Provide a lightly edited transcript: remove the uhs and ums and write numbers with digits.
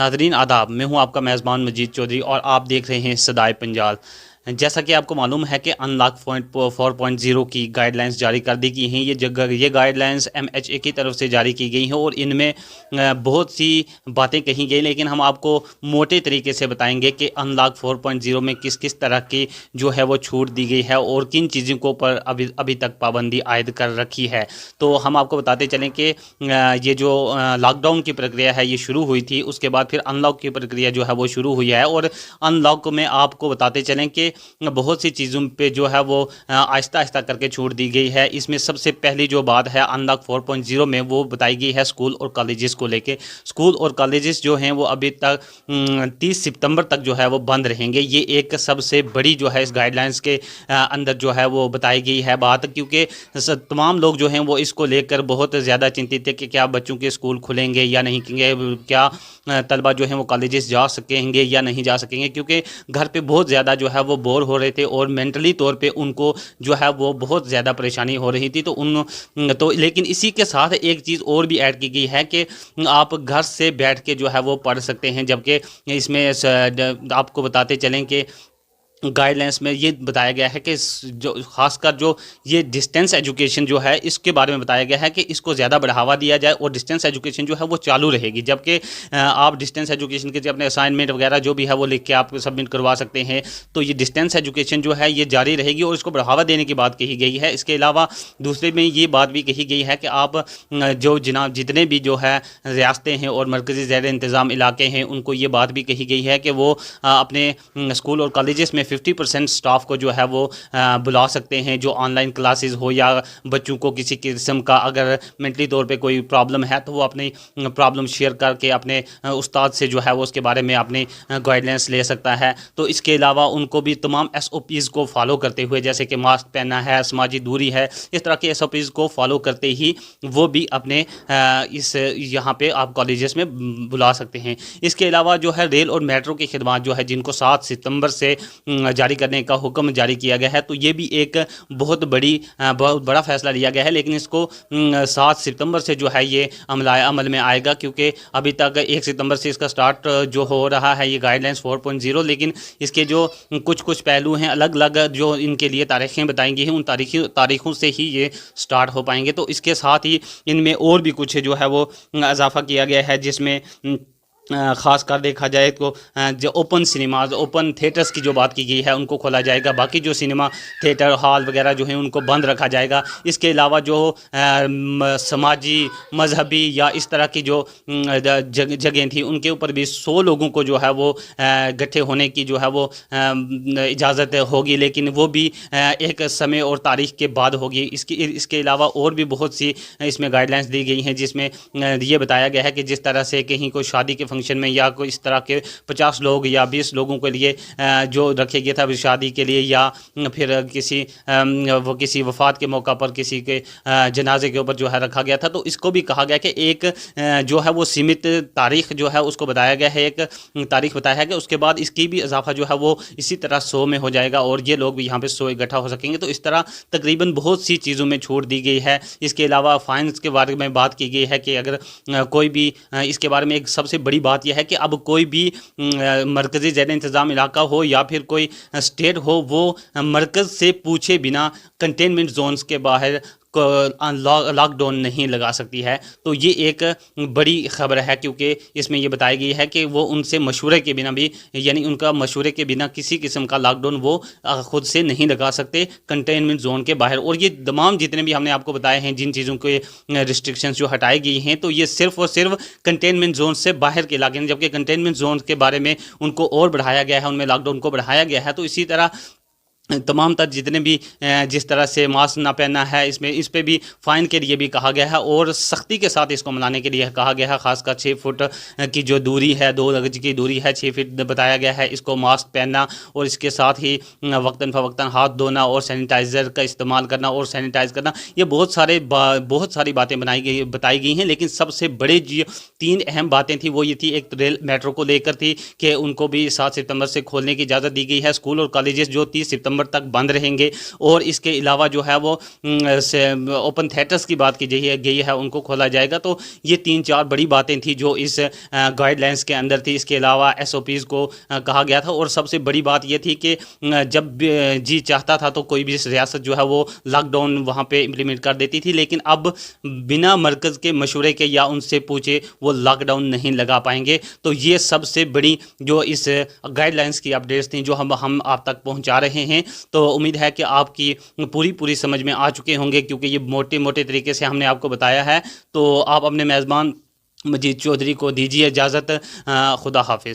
नाज़रीन आदाब, मैं हूं आपका मेज़बान मजीद चौधरी और आप देख रहे हैं सदाए पंजाब। जैसा कि आपको मालूम है कि अनलॉक 4.0 की गाइडलाइंस जारी कर दी गई हैं। ये गाइडलाइंस MHA की तरफ से जारी की गई हैं और इनमें बहुत सी बातें कही गई, लेकिन हम आपको मोटे तरीके से बताएंगे कि अनलॉक 4.0 में किस किस तरह की जो है वो छूट दी गई है और किन चीज़ों को पर अभी तक पाबंदी आयद कर रखी है। तो हम आपको बताते चलें कि ये जो लॉकडाउन की प्रक्रिया है ये शुरू हुई थी, उसके बाद फिर अनलॉक की प्रक्रिया जो है वो शुरू हुई है। और अनलॉक में आपको बताते चलें कि बहुत सी चीज़ों पे जो है वो आहिस्ता आहिस्ता करके छूट दी गई है। इसमें सबसे पहली जो बात है अनलॉक 4.0 में वो बताई गई है स्कूल और कॉलेजेस को लेके। स्कूल और कॉलेजेस जो हैं वो अभी तक 30 सितंबर तक जो है वो बंद रहेंगे। ये एक सबसे बड़ी जो है इस गाइडलाइंस के अंदर जो है वो बताई गई है बात, क्योंकि तमाम लोग जो हैं वो इसको लेकर बहुत ज़्यादा चिंतित थे कि क्या बच्चों के स्कूल खुलेंगे या नहीं, क्या तलबा जो हैं वो कॉलेजेस जा सकेंगे या नहीं जा सकेंगे, क्योंकि घर पे बहुत ज़्यादा जो है वो बोर हो रहे थे और मेंटली तौर पे उनको जो है वो बहुत ज़्यादा परेशानी हो रही थी। तो लेकिन इसी के साथ एक चीज़ और भी ऐड की गई है कि आप घर से बैठ के जो है वो पढ़ सकते हैं। जबकि इसमें आपको बताते चलें कि गाइडलाइंस में ये बताया गया है कि जो खासकर जो ये डिस्टेंस एजुकेशन जो है इसके बारे में बताया गया है कि इसको ज़्यादा बढ़ावा दिया जाए और डिस्टेंस एजुकेशन जो है वो चालू रहेगी। जबकि आप डिस्टेंस एजुकेशन के अपने असाइनमेंट वगैरह जो भी है वो लिख के आप सबमिट करवा सकते हैं। तो ये डिस्टेंस एजुकेशन जो है ये जारी रहेगी और इसको बढ़ावा देने की बात कही गई है। इसके अलावा दूसरे में ये बात भी कही गई है कि आप जो जितने भी जो है रियासतें हैं और मरकज़ी ज़ेर इंतज़ाम इलाके हैं उनको ये बात भी कही गई है कि वो अपने स्कूल और कॉलेजेस में 50% स्टाफ को जो है वो बुला सकते हैं, जो ऑनलाइन क्लासेस हो या बच्चों को किसी किस्म का अगर मेंटली तौर पे कोई प्रॉब्लम है तो वो अपनी प्रॉब्लम शेयर करके अपने उस्ताद से जो है वो उसके बारे में अपनी गाइडलाइंस ले सकता है। तो इसके अलावा उनको भी तमाम SOPs को फॉलो करते हुए, जैसे कि मास्क पहनना है, समाजी दूरी है, इस तरह के SOPs को फॉलो करते ही वो भी अपने इस यहाँ पे आप कॉलेजेस में बुला सकते हैं। इसके अलावा जो है रेल और मेट्रो की खिदमत जो है जिनको 7 सितंबर से जारी करने का हुक्म जारी किया गया है, तो ये भी एक बहुत बड़ा फैसला लिया गया है। लेकिन इसको 7 सितंबर से जो है ये अमल में आएगा, क्योंकि अभी तक 1 सितंबर से इसका स्टार्ट जो हो रहा है ये गाइडलाइंस 4.0, लेकिन इसके जो कुछ पहलू हैं अलग अलग जो इनके लिए तारीखें बताई गई हैं उन तारीखों से ही ये स्टार्ट हो पाएंगे। तो इसके साथ ही इनमें और भी कुछ जो है वो इजाफा किया गया है, जिसमें ख़ास कर देखा जाए तो जो ओपन सिनेमाज, ओपन थिएटर्स की जो बात की गई है उनको खोला जाएगा। बाकी जो सिनेमा थिएटर हॉल वगैरह जो हैं उनको बंद रखा जाएगा। इसके अलावा जो समाजी मजहबी या इस तरह की जो जगह थी उनके ऊपर भी 100 लोगों को जो है वो इकट्ठे होने की जो है वो इजाज़त होगी, लेकिन वो भी एक समय और तारीख के बाद होगी। इसके अलावा और भी बहुत सी इसमें गाइडलाइंस दी गई हैं, जिसमें ये बताया गया है कि जिस तरह से कहीं कोई शादी के फंक्शन में या कोई इस तरह के 50 लोग या 20 लोगों के लिए जो रखे गया था शादी के लिए, या फिर किसी वफात के मौका पर किसी के जनाजे के ऊपर जो है रखा गया था, तो इसको भी कहा गया कि एक जो है वो सीमित तारीख जो है उसको बताया गया है, एक तारीख बताया है कि उसके बाद इसकी भी इजाफा जो है वो इसी तरह 100 में हो जाएगा और ये लोग भी यहाँ पे 100 इकट्ठा हो सकेंगे। तो इस तरह तकरीबन बहुत सी चीज़ों में छूट दी गई है। इसके अलावा फाइन्स के बारे में बात की गई है कि अगर कोई भी इसके बारे में एक सबसे बड़ी बात यह है कि अब कोई भी मरकज़ी ज़ेर इंतज़ाम इलाका हो या फिर कोई स्टेट हो, वो मरकज़ से पूछे बिना कंटेनमेंट जोन्स के बाहर लॉकडाउन नहीं लगा सकती है। तो ये एक बड़ी खबर है, क्योंकि इसमें ये बताई गई है कि वो उनसे मशवरे के बिना भी, यानी उनका मशवरे के बिना किसी किस्म का लॉकडाउन वो ख़ुद से नहीं लगा सकते कंटेनमेंट जोन के बाहर। और ये तमाम जितने भी हमने आपको बताए हैं जिन चीज़ों के रिस्ट्रिक्शंस जो हटाई गई हैं, तो ये सिर्फ और सिर्फ कंटेनमेंट जोन से बाहर के इलाके हैं, जबकि कंटेनमेंट जोन के बारे में उनको और बढ़ाया गया है, उनमें लॉकडाउन को बढ़ाया गया है। तो इसी तरह तमाम तर जितने भी जिस तरह से मास्क ना पहनना है, इस पे भी फ़ाइन के लिए भी कहा गया है और सख्ती के साथ इसको मनाने के लिए कहा गया है। ख़ासकर 6 फुट की जो दूरी है, 2 गज की दूरी है, 6 फीट बताया गया है, इसको मास्क पहनना और इसके साथ ही वक्तन फ़वक्तन हाथ धोना और सैनिटाइज़र का इस्तेमाल करना और सैनिटाइज़ करना, ये बहुत सारी बातें बताई गई हैं। लेकिन सबसे बड़े जो 3 अहम बातें थी वो ये थी, एक रेल मेट्रो को लेकर थी कि उनको भी 7 सितंबर से खोलने की इजाज़त दी गई है। स्कूल और कॉलेजेस जो 30 सितंबर ستمبر تک بند رہیں گے، اور اس کے علاوہ جو ہے وہ اوپن تھیٹرز کی بات کی گئی ہے ان کو کھولا جائے گا۔ تو یہ 3-4 بڑی باتیں تھیں جو اس گائیڈ لائنس کے اندر تھی۔ اس کے علاوہ ایس او پیز کو کہا گیا تھا، اور سب سے بڑی بات یہ تھی کہ جب جی چاہتا تھا تو کوئی بھی ریاست جو ہے وہ لاک ڈاؤن وہاں پہ امپلیمنٹ کر دیتی تھی، لیکن اب بنا مرکز کے مشورے کے یا ان سے پوچھے وہ لاک ڈاؤن نہیں لگا پائیں گے۔ تو یہ سب سے بڑی جو اس گائیڈ لائنس کی اپڈیٹس تھیں جو ہم آپ تک پہنچا رہے ہیں۔ تو امید ہے کہ آپ کی پوری سمجھ میں آ چکے ہوں گے، کیونکہ یہ موٹے طریقے سے ہم نے آپ کو بتایا ہے۔ تو آپ اپنے میزبان مجید چودھری کو دیجیے اجازت۔ خدا حافظ۔